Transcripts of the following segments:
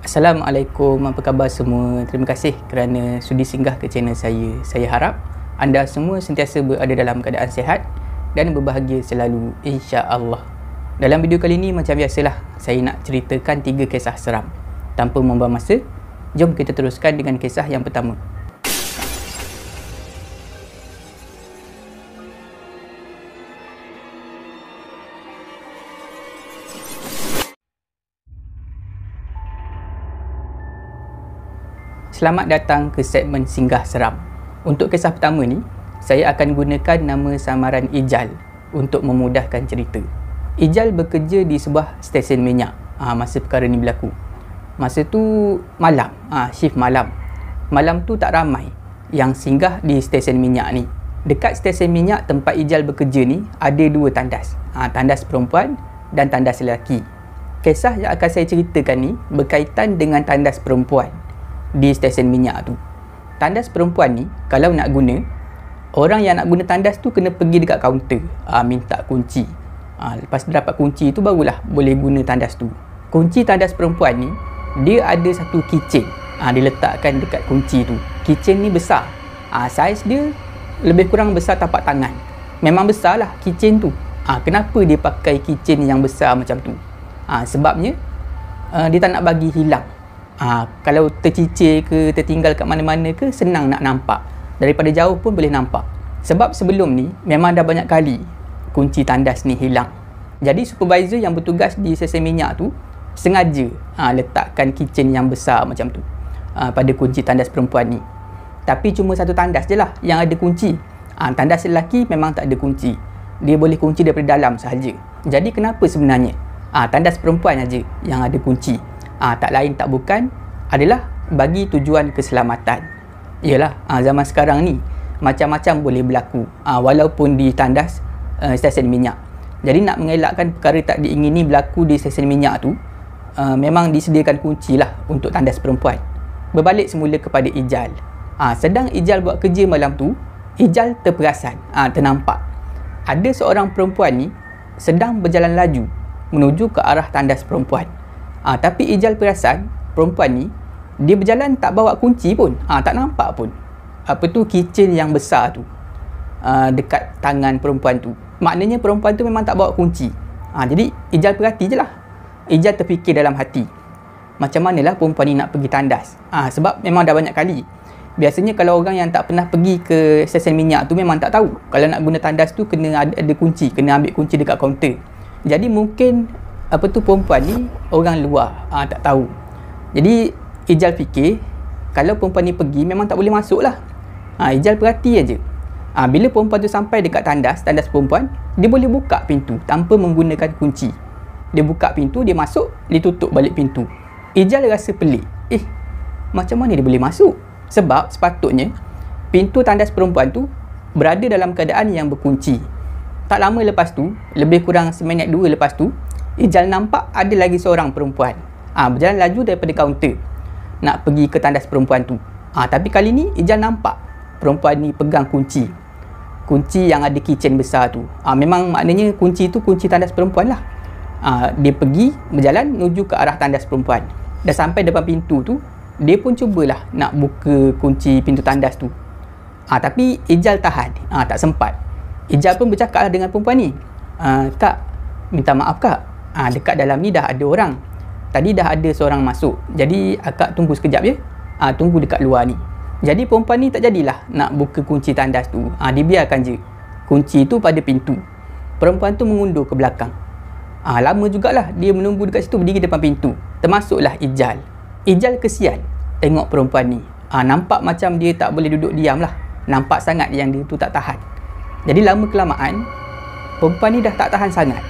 Assalamualaikum, apa khabar semua? Terima kasih kerana sudi singgah ke channel saya. Saya harap anda semua sentiasa berada dalam keadaan sihat dan berbahagia selalu, insya-Allah. Dalam video kali ini macam biasalah, saya nak ceritakan 3 kisah seram. Tanpa membuang masa, jom kita teruskan dengan kisah yang pertama. Selamat datang ke segmen Singgah Seram. Untuk kisah pertama ni, saya akan gunakan nama samaran Ijal untuk memudahkan cerita. Ijal bekerja di sebuah stesen minyak masa perkara ni berlaku. Masa tu malam, shift malam. Malam tu tak ramai yang singgah di stesen minyak ni. Dekat stesen minyak tempat Ijal bekerja ni ada 2 tandas. Tandas perempuan dan tandas lelaki. Kisah yang akan saya ceritakan ni berkaitan dengan tandas perempuan di stesen minyak tu. Tandas perempuan ni kalau nak guna, orang yang nak guna tandas tu kena pergi dekat kaunter, minta kunci. Lepas dapat kunci tu barulah boleh guna tandas tu. Kunci tandas perempuan ni dia ada satu keychain, diletakkan dekat kunci tu. Keychain ni besar, saiz dia lebih kurang besar tapak tangan. Memang besar lah keychain tu. Kenapa dia pakai keychain yang besar macam tu? Sebabnya dia tak nak bagi hilang. Kalau tercicir ke tertinggal kat mana-mana ke, senang nak nampak. Daripada jauh pun boleh nampak. Sebab sebelum ni memang dah banyak kali kunci tandas ni hilang. Jadi supervisor yang bertugas di stesen minyak tu sengaja letakkan keychain yang besar macam tu pada kunci tandas perempuan ni. Tapi cuma satu tandas je lah yang ada kunci. Tandas lelaki memang tak ada kunci. Dia boleh kunci daripada dalam sahaja. Jadi kenapa sebenarnya tandas perempuan aja yang ada kunci? Tak lain tak bukan adalah bagi tujuan keselamatan. Yalah, zaman sekarang ni macam-macam boleh berlaku walaupun di tandas stesen minyak. Jadi nak mengelakkan perkara tak diingini berlaku di stesen minyak tu, memang disediakan kunci lah untuk tandas perempuan. Berbalik semula kepada Ijal. Sedang Ijal buat kerja malam tu, Ijal terperasan, ternampak ada seorang perempuan ni sedang berjalan laju menuju ke arah tandas perempuan. Tapi Ijal perasan perempuan ni dia berjalan tak bawa kunci pun, tak nampak pun keychain yang besar tu dekat tangan perempuan tu. Maknanya perempuan tu memang tak bawa kunci. Jadi Ijal perhati je lah. Ijal terfikir dalam hati, macam manalah perempuan ni nak pergi tandas. Sebab memang dah banyak kali. Biasanya kalau orang yang tak pernah pergi ke stesen minyak tu memang tak tahu kalau nak guna tandas tu kena ada kunci, kena ambil kunci dekat kaunter. Jadi mungkin perempuan ni orang luar, tak tahu. Jadi Ijal fikir kalau perempuan ni pergi memang tak boleh masuk lah. Ijal perhati aja. Bila perempuan tu sampai dekat tandas perempuan, dia boleh buka pintu tanpa menggunakan kunci. Dia buka pintu, dia masuk, dia tutup balik pintu. Ijal rasa pelik. Macam mana dia boleh masuk? Sebab sepatutnya pintu tandas perempuan tu berada dalam keadaan yang berkunci. Tak lama lepas tu, lebih kurang seminit 2 lepas tu, Ijal nampak ada lagi seorang perempuan berjalan laju daripada kaunter nak pergi ke tandas perempuan tu. Tapi kali ni Ijal nampak perempuan ni pegang kunci yang ada keychain besar tu. Memang maknanya kunci tu kunci tandas perempuan lah. Dia pergi berjalan menuju ke arah tandas perempuan. Dah sampai depan pintu tu, dia pun cubalah nak buka kunci pintu tandas tu. Tapi Ijal tahan, tak sempat. Ijal pun bercakap dengan perempuan ni, "Kak, minta maaf kak, dekat dalam ni dah ada orang. Tadi dah ada seorang masuk. Jadi akak tunggu sekejap ya. Tunggu dekat luar ni." Jadi perempuan ni tak jadilah nak buka kunci tandas tu. Dibiarkan je kunci tu pada pintu. Perempuan tu mengundur ke belakang. Lama jugalah dia menunggu dekat situ, berdiri depan pintu. Termasuklah Ijal. Ijal kesian tengok perempuan ni. Nampak macam dia tak boleh duduk diam lah. Nampak sangat yang dia tu tak tahan. Jadi lama kelamaan perempuan ni dah tak tahan sangat.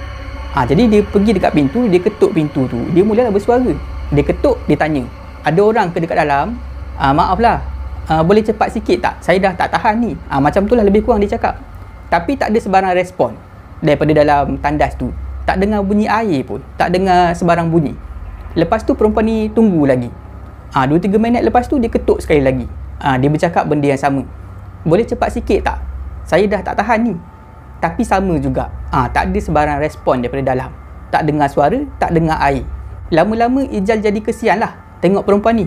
Jadi dia pergi dekat pintu, dia ketuk pintu tu. Dia mulalah bersuara. Dia ketuk, dia tanya, "Ada orang ke dekat dalam? Maaflah, boleh cepat sikit tak? Saya dah tak tahan ni." Macam tu lah lebih kurang dia cakap. Tapi tak ada sebarang respon daripada dalam tandas tu. Tak dengar bunyi air pun, tak dengar sebarang bunyi. Lepas tu perempuan ni tunggu lagi. 2-3 minit lepas tu dia ketuk sekali lagi. Dia bercakap benda yang sama. "Boleh cepat sikit tak? Saya dah tak tahan ni." Tapi sama juga, tak ada sebarang respon daripada dalam. Tak dengar suara, tak dengar air. Lama-lama Ijal jadi kesian lah. tengok perempuan ni.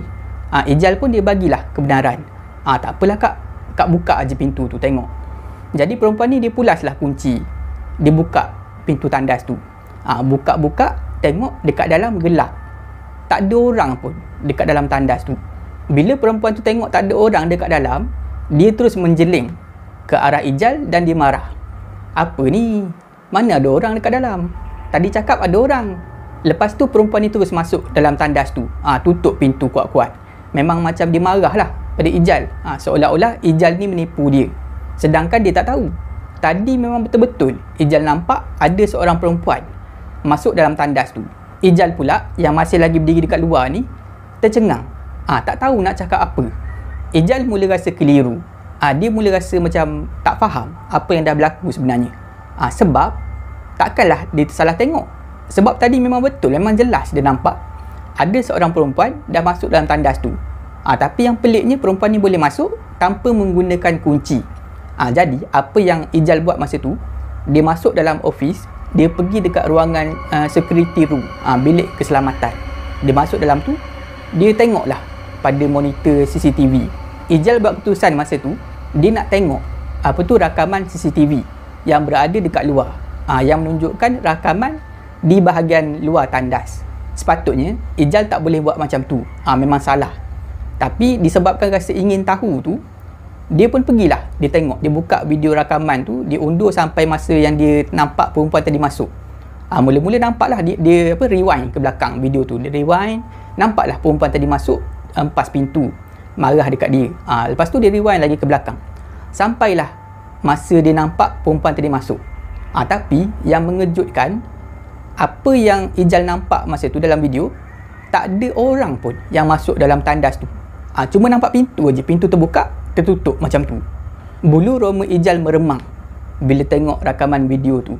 Ijal pun dia bagilah kebenaran. Tak apalah kak, kak buka aje pintu tu, tengok. Jadi perempuan ni dia pulaslah kunci, dia buka pintu tandas tu. Buka-buka, tengok dekat dalam gelap, tak ada orang pun dekat dalam tandas tu. Bila perempuan tu tengok tak ada orang dekat dalam, dia terus menjeling ke arah Ijal dan dia marah. Apa ni? Mana ada orang dekat dalam? Tadi cakap ada orang. Lepas tu perempuan ni terus masuk dalam tandas tu. Tutup pintu kuat-kuat. Memang macam dia marah lah pada Ijal. Seolah-olah Ijal ni menipu dia. Sedangkan dia tak tahu. Tadi memang betul-betul Ijal nampak ada seorang perempuan masuk dalam tandas tu. Ijal pula yang masih lagi berdiri dekat luar ni tercengang. Tak tahu nak cakap apa. Ijal mula rasa keliru. Dia mula rasa macam tak faham apa yang dah berlaku sebenarnya. Sebab takkanlah dia tersalah tengok. Sebab tadi memang betul, memang jelas dia nampak ada seorang perempuan dah masuk dalam tandas tu. Tapi yang peliknya perempuan ni boleh masuk tanpa menggunakan kunci. Jadi apa yang Ijal buat masa tu, dia masuk dalam office, dia pergi dekat ruangan security room, bilik keselamatan. Dia masuk dalam tu, dia tengoklah pada monitor CCTV. Ijal buat keputusan masa tu, dia nak tengok apa tu rakaman CCTV yang berada dekat luar, yang menunjukkan rakaman di bahagian luar tandas. Sepatutnya Ijal tak boleh buat macam tu, memang salah. Tapi disebabkan rasa ingin tahu tu, dia pun pergilah, dia tengok, dia buka video rakaman tu, dia undur sampai masa yang dia nampak perempuan tadi masuk. Mula-mula nampaklah dia rewind ke belakang video tu, dia rewind, nampaklah perempuan tadi masuk, empas pintu, marah dekat dia. Lepas tu dia rewind lagi ke belakang, sampailah masa dia nampak perempuan tadi masuk. Tapi yang mengejutkan, apa yang Ijal nampak masa tu dalam video, tak ada orang pun yang masuk dalam tandas tu. Cuma nampak pintu aje, pintu terbuka, tertutup macam tu. Bulu roma Ijal meremang bila tengok rakaman video tu.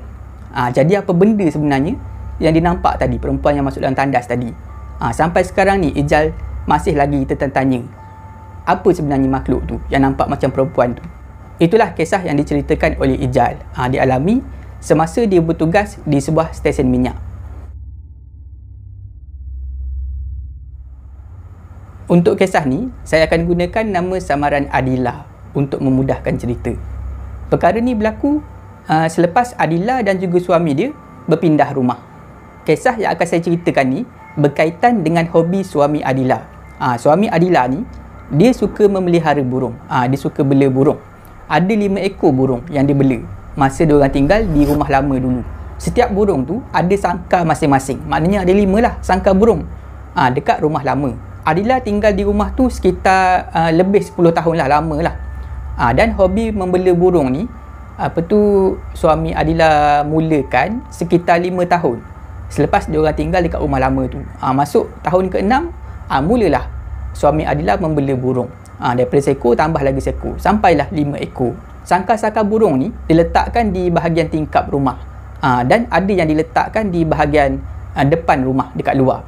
Jadi apa benda sebenarnya yang dinampak tadi, perempuan yang masuk dalam tandas tadi? Sampai sekarang ni Ijal masih lagi tertanya, apa sebenarnya makhluk tu yang nampak macam perempuan tu? Itulah kisah yang diceritakan oleh Ijal. Dialami semasa dia bertugas di sebuah stesen minyak. Untuk kisah ni, saya akan gunakan nama samaran Adila untuk memudahkan cerita. Perkara ni berlaku selepas Adila dan juga suami dia berpindah rumah. Kisah yang akan saya ceritakan ni berkaitan dengan hobi suami Adila. Suami Adila ni, dia suka memelihara burung. Dia suka bela burung. Ada 5 ekor burung yang dia bela masa dia orang tinggal di rumah lama dulu. Setiap burung tu ada sangkar masing-masing. Maknanya ada 5 lah sangkar burung dekat rumah lama. Adila tinggal di rumah tu sekitar lebih 10 tahun lah, lama lah. Dan hobi membela burung ni, suami Adila mulakan sekitar 5 tahun selepas dia orang tinggal dekat rumah lama tu. Masuk tahun ke-6, mulalah suami Adila membela burung. Daripada seekor tambah lagi seekor, sampailah 5 ekor. Sangkar-sangkar burung ni diletakkan di bahagian tingkap rumah, dan ada yang diletakkan di bahagian depan rumah dekat luar.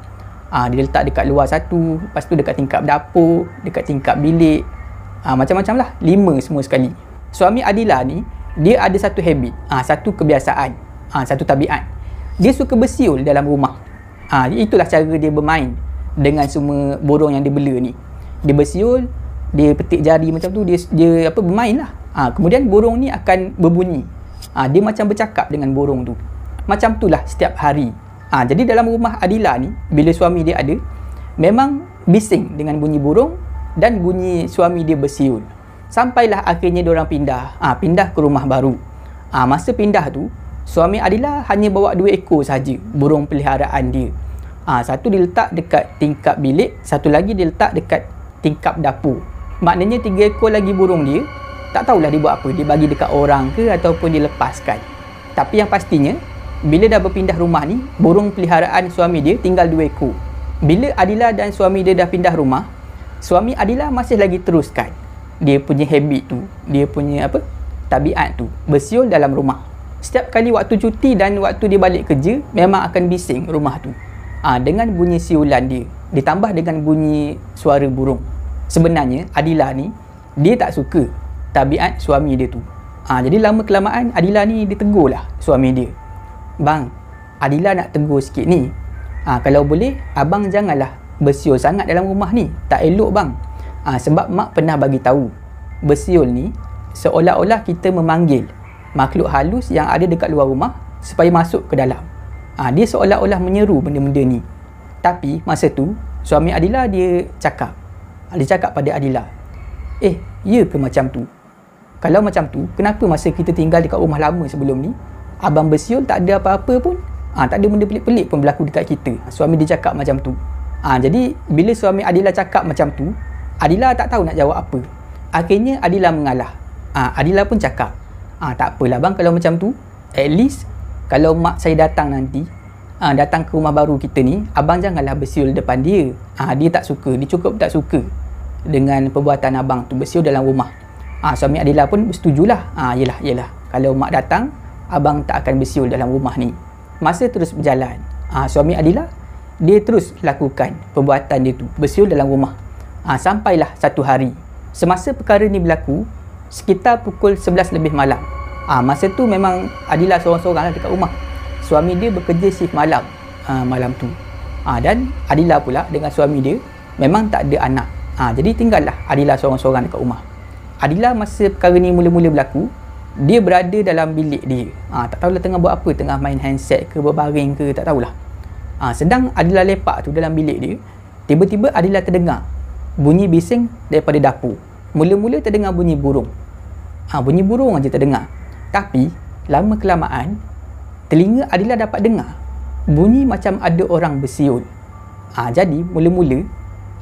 Dia letak dekat luar satu, lepas tu dekat tingkap dapur, dekat tingkap bilik, macam-macam lah, 5 semua sekali. Suami Adila ni, dia ada satu habit, satu kebiasaan, satu tabiat. Dia suka bersiul dalam rumah. Itulah cara dia bermain dengan semua burung yang dia bela ni. Dia bersiul, dia petik jari macam tu, dia bermain lah. Kemudian burung ni akan berbunyi. Dia macam bercakap dengan burung tu. Macam tu lah setiap hari. Jadi dalam rumah Adila ni, bila suami dia ada, memang bising dengan bunyi burung dan bunyi suami dia bersiul. Sampailah akhirnya diorang pindah ke rumah baru. Masa pindah tu, suami Adila hanya bawa 2 ekor saja burung peliharaan dia. Satu diletak dekat tingkap bilik, satu lagi diletak dekat tingkap dapur. Maknanya 3 ekor lagi burung dia, tak tahulah dia buat apa, dia bagi dekat orang ke ataupun dia lepaskan. Tapi yang pastinya, bila dah berpindah rumah ni, burung peliharaan suami dia tinggal 2 ekor. Bila Adila dan suami dia dah pindah rumah, suami Adila masih lagi teruskan dia punya habit tu, dia punya tabiat tu, bersiul dalam rumah. Setiap kali waktu cuti dan waktu dia balik kerja, memang akan bising rumah tu dengan bunyi siulan dia, ditambah dengan bunyi suara burung. Sebenarnya Adila ni, dia tak suka tabiat suami dia tu. Jadi lama-kelamaan Adila ni ditegur lah suami dia. Bang, Adila nak tegur sikit ni. Kalau boleh, abang janganlah bersiul sangat dalam rumah ni, tak elok bang. Sebab mak pernah bagi tahu, bersiul ni seolah-olah kita memanggil makhluk halus yang ada dekat luar rumah supaya masuk ke dalam. Dia seolah-olah menyeru benda-benda ni. Tapi masa tu suami Adila dia cakap pada Adila, ya ke macam tu? Kalau macam tu, kenapa masa kita tinggal dekat rumah lama sebelum ni, abang bersiul tak ada apa-apa pun? Tak ada benda pelik-pelik pun berlaku dekat kita. Suami dia cakap macam tu. Jadi bila suami Adila cakap macam tu, Adila tak tahu nak jawab apa. Akhirnya Adila mengalah. Adila pun cakap, tak apalah bang kalau macam tu. At least kalau mak saya datang nanti, datang ke rumah baru kita ni, abang janganlah bersiul depan dia. Dia tak suka, dia cukup tak suka dengan perbuatan abang tu bersiul dalam rumah. Suami Adila pun bersetujulah. Yelah, kalau mak datang, abang tak akan bersiul dalam rumah ni. Masa terus berjalan, suami Adila dia terus lakukan perbuatan dia tu, bersiul dalam rumah. Sampailah satu hari, semasa perkara ni berlaku sekitar pukul 11 lebih malam. Masa tu memang Adila seorang-seorang lah dekat rumah. Suami dia bekerja shift malam malam tu. Dan Adila pula dengan suami dia memang tak ada anak. Jadi tinggallah Adila seorang-seorang dekat rumah. Adila masa perkara ni mula-mula berlaku, dia berada dalam bilik dia. Tak tahulah tengah buat apa, tengah main handset ke, berbaring ke, tak tahulah. Sedang Adila lepak tu dalam bilik dia, tiba-tiba Adila terdengar bunyi bising daripada dapur. Mula-mula terdengar bunyi burung. Bunyi burung aja terdengar. Tapi lama kelamaan, telinga Adila dapat dengar bunyi macam ada orang bersiul. Jadi mula-mula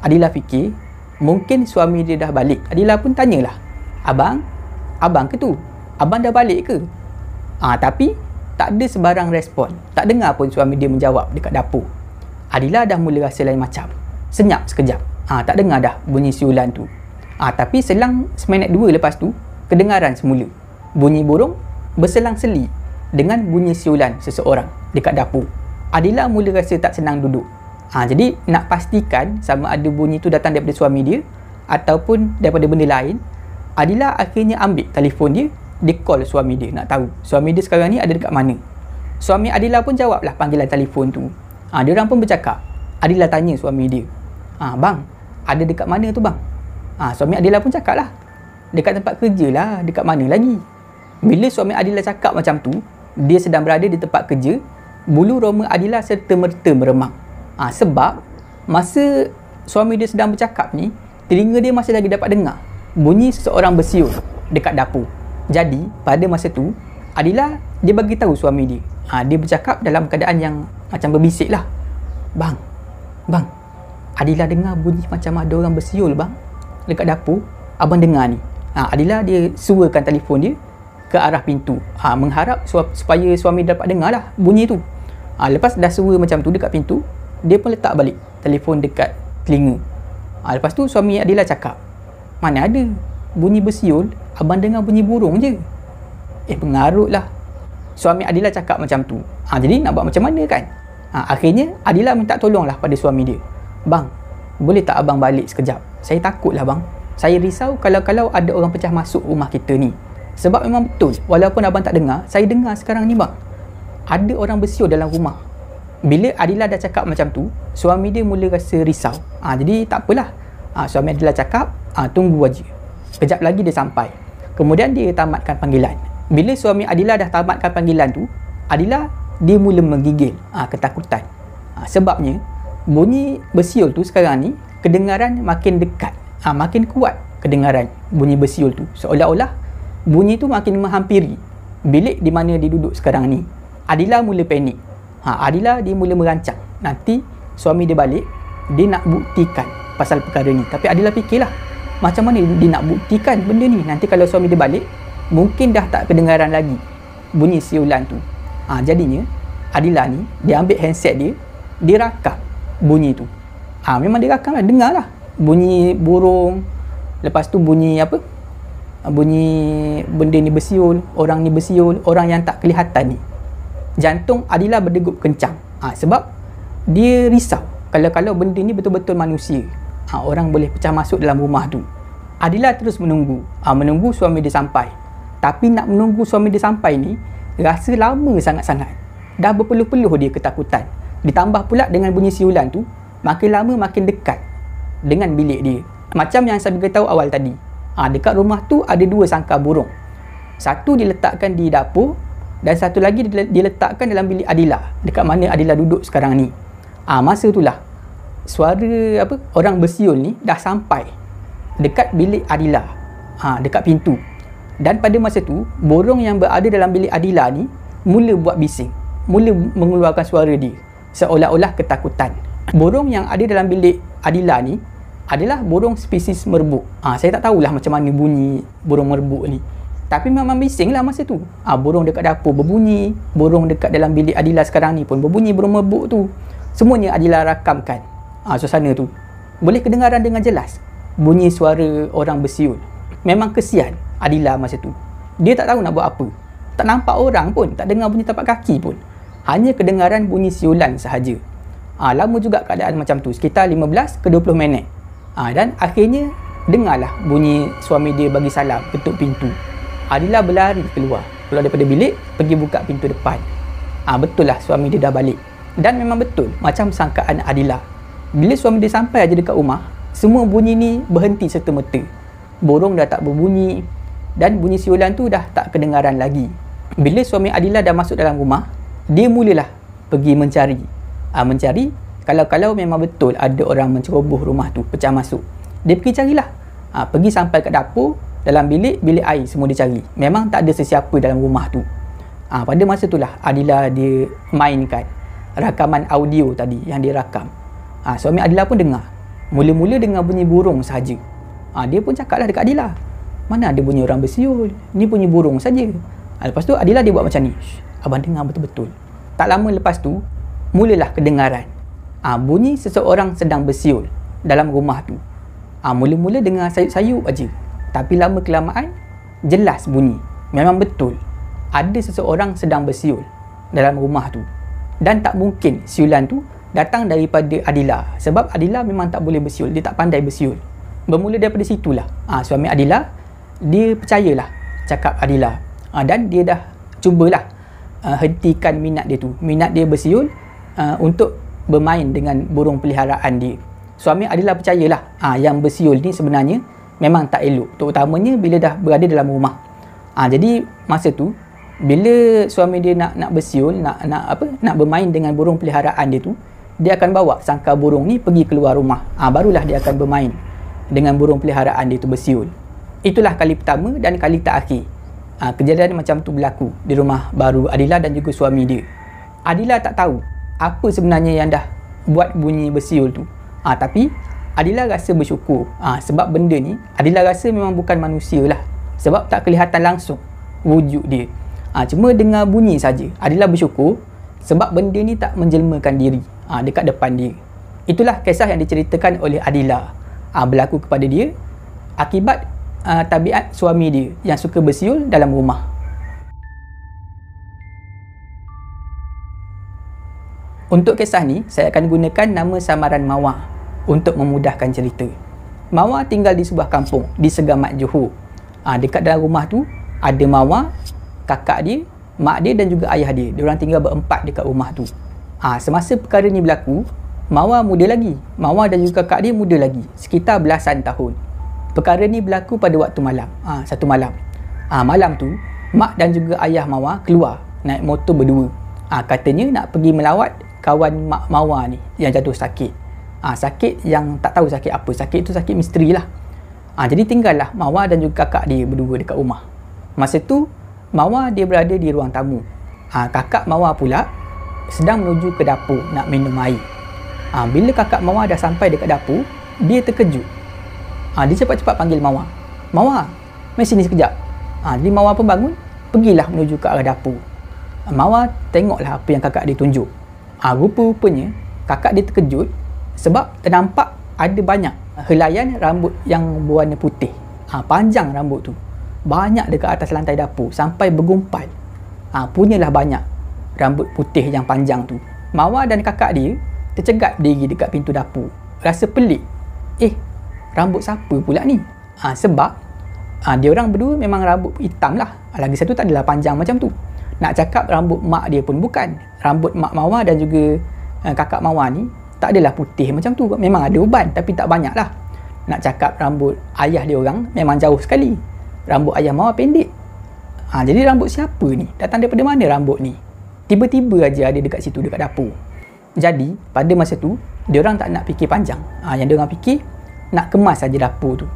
Adila fikir mungkin suami dia dah balik. Adila pun tanyalah, Abang ke tu? Abang dah balik ke? Tapi tak ada sebarang respon. Tak dengar pun suami dia menjawab dekat dapur. Adila dah mula rasa lain macam. Senyap sekejap. Tak dengar dah bunyi siulan tu. Tapi selang seminit dua lepas tu, kedengaran semula bunyi burung berselang-seli dengan bunyi siulan seseorang dekat dapur. Adila mula rasa tak senang duduk. Jadi nak pastikan sama ada bunyi tu datang daripada suami dia ataupun daripada benda lain, Adila akhirnya ambil telefon dia, dia call suami dia nak tahu suami dia sekarang ni ada dekat mana. Suami Adila pun jawablah panggilan telefon tu. Diorang pun bercakap. Adila tanya suami dia, bang, ada dekat mana tu bang? Suami Adila pun cakap lah, dekat tempat kerja lah, dekat mana lagi? Bila suami Adila cakap macam tu, dia sedang berada di tempat kerja, bulu roma Adila serta-merta meremang. Sebab masa suami dia sedang bercakap ni, telinga dia masih lagi dapat dengar bunyi seseorang bersiul dekat dapur. Jadi pada masa tu, Adila dia bagi tahu suami dia. Dia bercakap dalam keadaan yang macam berbisik lah. Bang, Adila dengar bunyi macam ada orang bersiul bang dekat dapur. Abang dengar ni. Adila dia suarakan telefon dia ke arah pintu, mengharap supaya suami dapat dengar lah bunyi tu. Lepas dah suara macam tu dekat pintu, dia pun letak balik telefon dekat telinga. Lepas tu suami Adila cakap, mana ada bunyi bersiul, abang dengar bunyi burung je. Pengarut lah. Suami Adila cakap macam tu. Jadi nak buat macam mana kan? Akhirnya Adila minta tolong lah pada suami dia. Bang, boleh tak abang balik sekejap? Saya takut lah bang. Saya risau kalau ada orang pecah masuk rumah kita ni. Sebab memang betul, walaupun abang tak dengar, saya dengar sekarang ni bang, ada orang bersiul dalam rumah. Bila Adila dah cakap macam tu, suami dia mula rasa risau. Jadi tak apalah. Suami Adila cakap, tunggu aja. Kejap lagi dia sampai. Kemudian dia tamatkan panggilan. Bila suami Adila dah tamatkan panggilan tu, Adila dia mula menggigil ketakutan. Sebabnya bunyi bersiul tu sekarang ni kedengaran makin dekat. Makin kuat kedengaran bunyi bersiul tu. Seolah-olah bunyi tu makin menghampiri bilik di mana dia duduk sekarang ni. Adila mula panik. Adila dia mula merancang nanti suami dia balik, dia nak buktikan pasal perkara ni. Tapi Adila fikirlah, macam mana dia nak buktikan benda ni? Nanti kalau suami dia balik, mungkin dah tak kedengaran lagi bunyi siulan tu. Jadinya Adila ni, dia ambil handset dia, dia rakam bunyi tu. Memang dia rakam lah, dengar lah bunyi burung, lepas tu bunyi apa, bunyi benda ni bersiul, orang ni bersiul, orang yang tak kelihatan ni. Jantung Adila berdegup kencang. Sebab dia risau kalau benda ni betul-betul manusia, orang boleh pecah masuk dalam rumah tu. Adila terus menunggu suami dia sampai. Tapi nak menunggu suami dia sampai ni rasa lama sangat-sangat. Dah berpeluh-peluh dia ketakutan. Ditambah pula dengan bunyi siulan tu, makin lama makin dekat dengan bilik dia. Macam yang saya beritahu awal tadi, dekat rumah tu ada 2 sangkar burung. Satu diletakkan di dapur dan satu lagi diletakkan dalam bilik Adila, dekat mana Adila duduk sekarang ni. Masa itulah suara orang bersiul ni dah sampai dekat bilik Adila, dekat pintu. Dan pada masa tu, burung yang berada dalam bilik Adila ni mula buat bising, mula mengeluarkan suara dia seolah-olah ketakutan. Burung yang ada dalam bilik Adila ni adalah burung spesies merbuk. Saya tak tahulah macam mana bunyi burung merbuk ni, tapi memang bising lah masa tu. Burung dekat dapur berbunyi, burung dekat dalam bilik Adila sekarang ni pun berbunyi, burung merbuk tu. Semuanya Adila rakamkan. Suasana tu boleh kedengaran dengan jelas bunyi suara orang bersiul. Memang kesian Adila masa tu. Dia tak tahu nak buat apa. Tak nampak orang pun, tak dengar bunyi tapak kaki pun. Hanya kedengaran bunyi siulan sahaja. Lama juga keadaan macam tu, sekitar 15 ke 20 minit. Dan akhirnya dengarlah bunyi suami dia bagi salam ketuk pintu. Adila berlari keluar daripada bilik, pergi buka pintu depan. Betul lah suami dia dah balik. Dan memang betul macam sangkaan Adila. Bila suami dia sampai aja dekat rumah, semua bunyi ni berhenti serta-merta. Burung dah tak berbunyi dan bunyi siulan tu dah tak kedengaran lagi. Bila suami Adila dah masuk dalam rumah, dia mulalah pergi mencari. Mencari kalau memang betul ada orang menceroboh rumah tu, pecah masuk. Dia pergi carilah. Pergi sampai kat dapur, dalam bilik air semua dia cari. Memang tak ada sesiapa dalam rumah tu. Pada masa itulah Adila dia mainkan rakaman audio tadi yang dia rakam. Suami Adila pun dengar. Mula-mula dengar bunyi burung sahaja. Dia pun cakaplah dekat Adila, mana ada bunyi orang bersiul, ni bunyi burung saja. Lepas tu Adila dia buat macam ni, abang dengar betul-betul. Tak lama lepas tu mulalah kedengaran bunyi seseorang sedang bersiul dalam rumah tu. Mula-mula dengar sayup-sayup aja, tapi lama kelamaan jelas bunyi. Memang betul ada seseorang sedang bersiul dalam rumah tu. Dan tak mungkin siulan tu datang daripada Adila, sebab Adila memang tak boleh bersiul, dia tak pandai bersiul. Bermula daripada situlah suami Adila dia percayalah cakap Adila, dan dia dah cubalah hentikan minat dia tu, minat dia bersiul untuk bermain dengan burung peliharaan dia. Suami Adila percayalah yang bersiul ni sebenarnya memang tak elok, terutamanya bila dah berada dalam rumah. Jadi masa tu bila suami dia nak bersiul, nak bermain dengan burung peliharaan dia tu, dia akan bawa sangkar burung ni pergi keluar rumah. Barulah dia akan bermain dengan burung peliharaan dia tu bersiul. Itulah kali pertama dan kali terakhir kejadian macam tu berlaku di rumah baru Adila dan juga suami dia. Adila tak tahu apa sebenarnya yang dah buat bunyi bersiul tu. Tapi Adila rasa bersyukur sebab benda ni Adila rasa memang bukan manusia lah, sebab tak kelihatan langsung wujud dia. Cuma dengar bunyi saja. Adila bersyukur sebab benda ni tak menjelmakan diri dekat depan dia. Itulah kisah yang diceritakan oleh Adila berlaku kepada dia akibat tabiat suami dia yang suka bersiul dalam rumah. Untuk kisah ni, saya akan gunakan nama samaran Mawar untuk memudahkan cerita. Mawar tinggal di sebuah kampung di Segamat, Johor. Dekat dalam rumah tu ada Mawar, kakak dia, mak dia dan juga ayah dia. Diorang tinggal berempat dekat rumah tu. Semasa perkara ni berlaku, Mawar muda lagi. Mawar dan juga kakak dia muda lagi, sekitar belasan tahun. Perkara ni berlaku pada waktu malam. Satu malam. Malam tu, mak dan juga ayah Mawar keluar naik motor berdua. Katanya nak pergi melawat kawan mak Mawar ni yang jatuh sakit. Sakit yang tak tahu sakit apa. Sakit tu sakit misteri lah. Jadi tinggallah Mawar dan juga kakak dia berdua dekat rumah. Masa tu Mawar dia berada di ruang tamu. Kakak Mawar pula sedang menuju ke dapur nak minum air. Bila kakak Mawar dah sampai dekat dapur, dia terkejut. Dia cepat-cepat panggil Mawar. Mawar, mari sini sekejap. Jadi Mawar pun bangun, pergilah menuju ke arah dapur. Mawar tengoklah apa yang kakak dia tunjuk. Rupa-rupanya kakak dia terkejut sebab ternampak ada banyak helaian rambut yang berwarna putih. Panjang rambut tu, banyak dekat atas lantai dapur sampai bergumpal. Punyalah banyak rambut putih yang panjang tu. Mawar dan kakak dia tercegat diri dekat pintu dapur, rasa pelik. Rambut siapa pula ni? Sebab dia orang berdua memang rambut hitam lah. Lagi satu tak adalah panjang macam tu. Nak cakap rambut mak dia pun bukan. Rambut mak Mawar dan juga kakak Mawar ni tak adalah putih macam tu. Memang ada uban tapi tak banyak lah. Nak cakap rambut ayah dia orang memang jauh sekali. Rambut ayah Mawar pendek. Jadi rambut siapa ni? Datang daripada mana rambut ni? Tiba-tiba aja ada dekat situ, dekat dapur. Jadi pada masa tu diorang tak nak fikir panjang. Yang diorang fikir nak kemas saja dapur tu.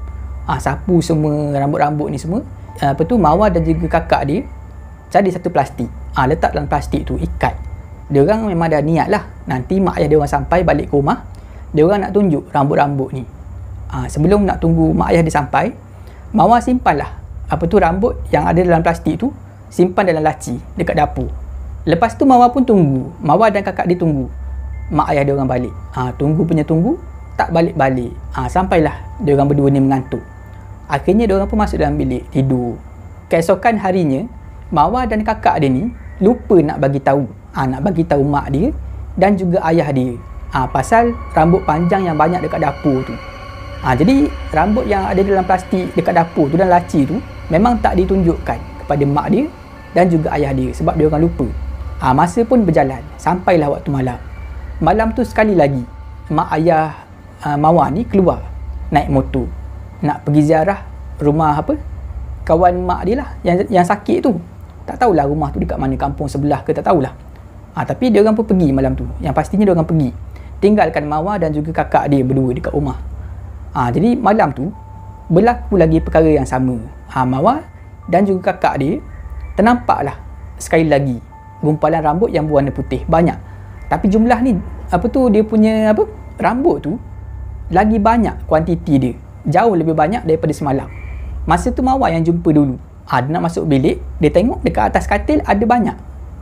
Sapu semua rambut-rambut ni semua. Mawar dan juga kakak dia cari satu plastik. Letak dalam plastik tu, ikat. Diorang memang dah niat lah, nanti mak ayah diorang sampai balik ke rumah, diorang nak tunjuk rambut-rambut ni. Sebelum nak tunggu mak ayah dia sampai, Mawar simpan lah rambut yang ada dalam plastik tu, simpan dalam laci dekat dapur. Lepas tu Mawar pun tunggu, Mawar dan kakak dia tunggu mak ayah diorang balik. Tunggu punya tunggu, tak balik-balik. Sampailah diorang berdua ni mengantuk. Akhirnya diorang pun masuk dalam bilik tidur. Keesokan harinya, Mawar dan kakak dia ni lupa nak bagi tahu, nak bagi tahu mak dia dan juga ayah dia pasal rambut panjang yang banyak dekat dapur tu. Jadi rambut yang ada dalam plastik dekat dapur tu dan laci tu memang tak ditunjukkan kepada mak dia dan juga ayah dia sebab dia orang lupa. Masa pun berjalan, sampailah waktu malam. Malam tu sekali lagi mak ayah Mawar ni keluar naik motor nak pergi ziarah rumah kawan mak dia lah yang sakit tu. Tak tahulah rumah tu dekat mana, kampung sebelah ke tak tahulah. Tapi dia orang pun pergi malam tu. Yang pastinya dia orang pergi. Tinggalkan Mawar dan juga kakak dia berdua dekat rumah. Jadi malam tu berlaku lagi perkara yang sama. Mawar dan juga kakak dia ternampaklah sekali lagi gumpalan rambut yang berwarna putih banyak. Tapi jumlah ni dia punya rambut tu lagi banyak kuantiti dia. Jauh lebih banyak daripada semalam. Masa tu Mawar yang jumpa dulu. Dia nak masuk bilik, dia tengok dekat atas katil ada banyak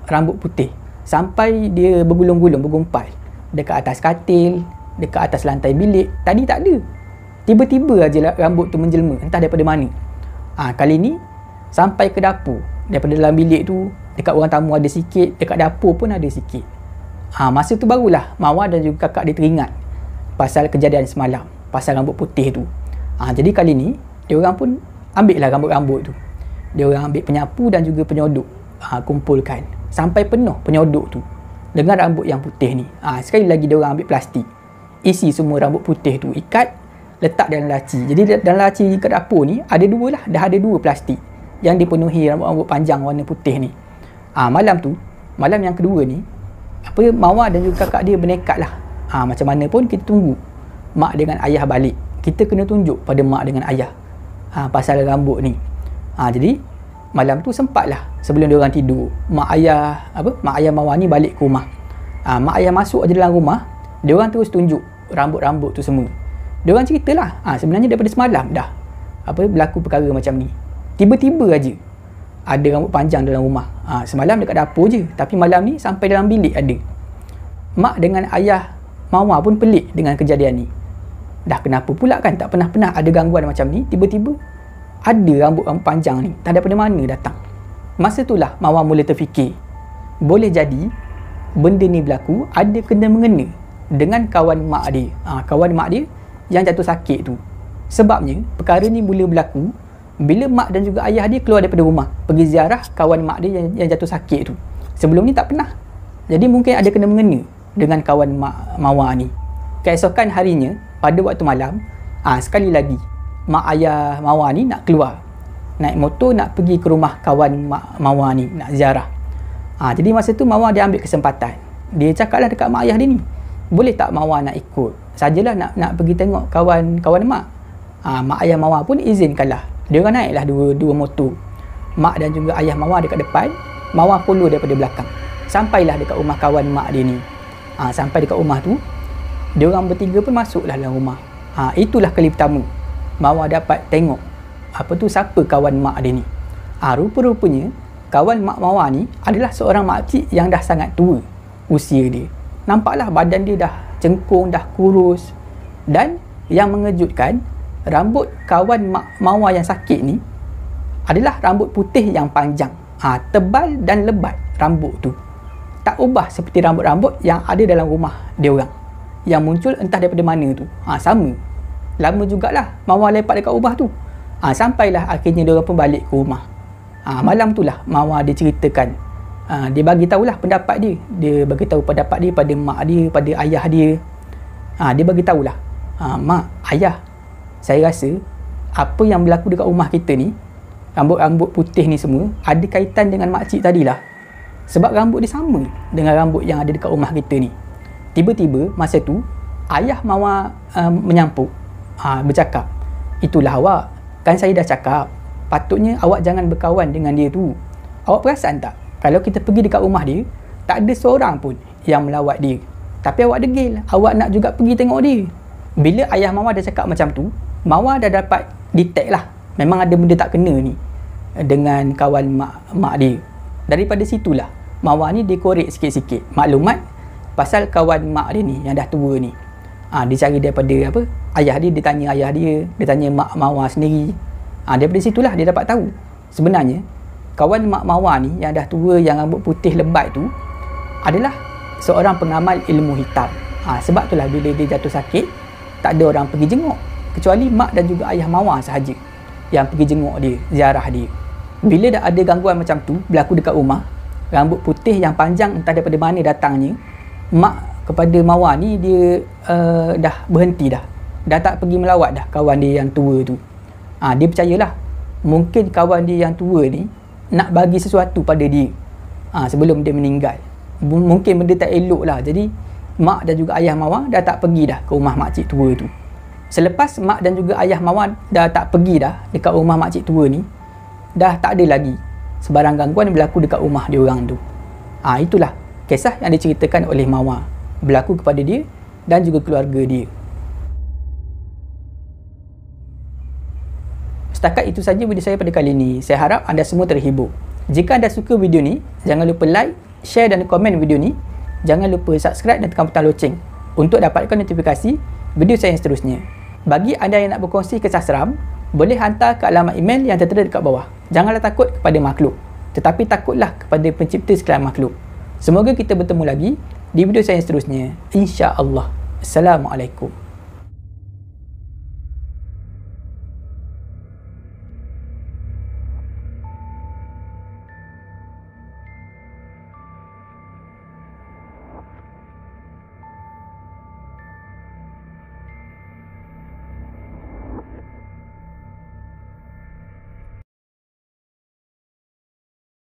rambut putih. Sampai dia bergulung-gulung, bergumpal dekat atas katil, dekat atas lantai bilik. Tadi tak ada. Tiba-tiba aja rambut tu menjelma, entah daripada mana. Kali ni sampai ke dapur. Daripada dalam bilik tu, dekat ruang tamu ada sikit, dekat dapur pun ada sikit. Masa tu barulah Mawar dan juga kakak dia teringat pasal kejadian semalam, pasal rambut putih tu. Jadi kali ni dia orang pun ambil lah rambut-rambut tu. Dia orang ambil penyapu dan juga penyodok, kumpulkan sampai penuh penyodok tu dengan rambut yang putih ni. Sekali lagi dia orang ambil plastik, isi semua rambut putih tu, ikat, letak dalam laci. Jadi dalam laci kat dapur ni ada dua lah, dah ada dua plastik yang dipenuhi rambut-rambut panjang warna putih ni. Malam tu, malam yang kedua ni, Mawar dan juga kakak dia bernekat lah. Macam mana pun kita tunggu mak dengan ayah balik. Kita kena tunjuk pada mak dengan ayah pasal rambut ni. Jadi malam tu sempatlah sebelum dia orang tidur, mak ayah Mawar ni balik ke rumah. Mak ayah masuk aja dalam rumah, dia orang terus tunjuk rambut-rambut tu semua. Dia orang ceritalah, sebenarnya daripada semalam dah berlaku perkara macam ni. Tiba-tiba aja ada rambut panjang dalam rumah. Semalam dekat dapur je, tapi malam ni sampai dalam bilik ada. Mak dengan ayah Mawar pun pelik dengan kejadian ni. Dah kenapa pula kan, tak pernah ada gangguan macam ni, tiba-tiba ada rambut-rambut panjang ni, tak daripada mana datang. Masa itulah Mawar mula terfikir, boleh jadi benda ni berlaku ada kena-mengena dengan kawan mak dia. Kawan mak dia yang jatuh sakit tu. Sebabnya perkara ni mula berlaku bila mak dan juga ayah dia keluar daripada rumah pergi ziarah kawan mak dia yang jatuh sakit tu. Sebelum ni tak pernah. Jadi mungkin ada kena-mengena dengan kawan mak Mawar ni. Keesokan harinya pada waktu malam, sekali lagi mak ayah Mawar ni nak keluar, naik motor nak pergi ke rumah kawan mak Mawar ni nak ziarah. Jadi masa tu Mawar dia ambil kesempatan, dia cakaplah dekat mak ayah dia ni, boleh tak Mawar nak ikut sajalah, nak pergi tengok kawan mak. Mak ayah Mawar pun izinkanlah. Dia orang naiklah dua motor, mak dan juga ayah Mawar dekat depan, Mawar follow daripada belakang. Sampailah dekat rumah kawan mak dia ni. Sampai dekat rumah tu, dia orang bertiga pun masuklah dalam rumah. Itulah kali pertama Mawar dapat tengok siapa kawan mak dia ni. Rupa-rupanya kawan mak Mawar ni adalah seorang makcik yang dah sangat tua usia dia. Nampaklah badan dia dah cengkung, dah kurus. Dan yang mengejutkan, rambut kawan mak Mawar yang sakit ni adalah rambut putih yang panjang, tebal dan lebat rambut tu. Tak ubah seperti rambut-rambut yang ada dalam rumah dia orang, yang muncul entah daripada mana tu. Sama. Lama jugalah Mawar lepak dekat rumah tu. Sampailah akhirnya dia orang pun balik ke rumah. Malam tu lah Mawar dia ceritakan. Dia bagi tahulah pendapat dia. Dia bagi tahu pendapat dia pada mak dia, pada ayah dia. Dia bagi tahulah, mak, ayah, saya rasa apa yang berlaku dekat rumah kita ni, rambut-rambut putih ni semua ada kaitan dengan makcik tadilah. Sebab rambut dia sama dengan rambut yang ada dekat rumah kita ni. Tiba-tiba masa tu ayah Mawar menyampuk, bercakap, itulah awak, kan saya dah cakap patutnya awak jangan berkawan dengan dia tu. Awak perasan tak, kalau kita pergi dekat rumah dia, tak ada seorang pun yang melawat dia, tapi awak degil, awak nak juga pergi tengok dia. Bila ayah Mawar dah cakap macam tu, Mawar dah dapat detect lah, memang ada benda tak kena ni dengan kawan mak dia. Daripada situlah Mawar ni dia korek sikit-sikit maklumat pasal kawan mak dia ni yang dah tua ni. Dia cari daripada ayah dia, dia tanya ayah dia tanya mak Mawar sendiri. Daripada situlah dia dapat tahu sebenarnya kawan mak Mawar ni yang dah tua, yang rambut putih lebat tu adalah seorang pengamal ilmu hitam. Sebab itulah bila dia jatuh sakit, tak ada orang pergi jenguk kecuali mak dan juga ayah Mawar sahaja yang pergi jenguk dia, ziarah dia. Bila dah ada gangguan macam tu berlaku dekat rumah, rambut putih yang panjang entah daripada mana datangnya, mak kepada Mawar ni dia dah berhenti dah tak pergi melawat dah kawan dia yang tua tu. Dia percayalah mungkin kawan dia yang tua ni nak bagi sesuatu pada dia sebelum dia meninggal. Mungkin benda tak elok lah, jadi mak dan juga ayah Mawar dah tak pergi dah ke rumah makcik tua tu. Selepas mak dan juga ayah Mawar dah tak pergi dah dekat rumah makcik tua ni, dah tak ada lagi sebarang gangguan berlaku dekat rumah dia orang tu. Itulah kisah yang diceritakan oleh Mawar berlaku kepada dia dan juga keluarga dia. Setakat itu saja video saya pada kali ini. Saya harap anda semua terhibur. Jika anda suka video ni, jangan lupa like, share dan komen video ni. Jangan lupa subscribe dan tekan butang loceng untuk dapatkan notifikasi video saya yang seterusnya. Bagi anda yang nak berkongsi kisah seram, boleh hantar ke alamat email yang tertera dekat bawah. Janganlah takut kepada makhluk, tetapi takutlah kepada pencipta sekalian makhluk. Semoga kita bertemu lagi di video saya yang seterusnya, insya-Allah. Assalamualaikum.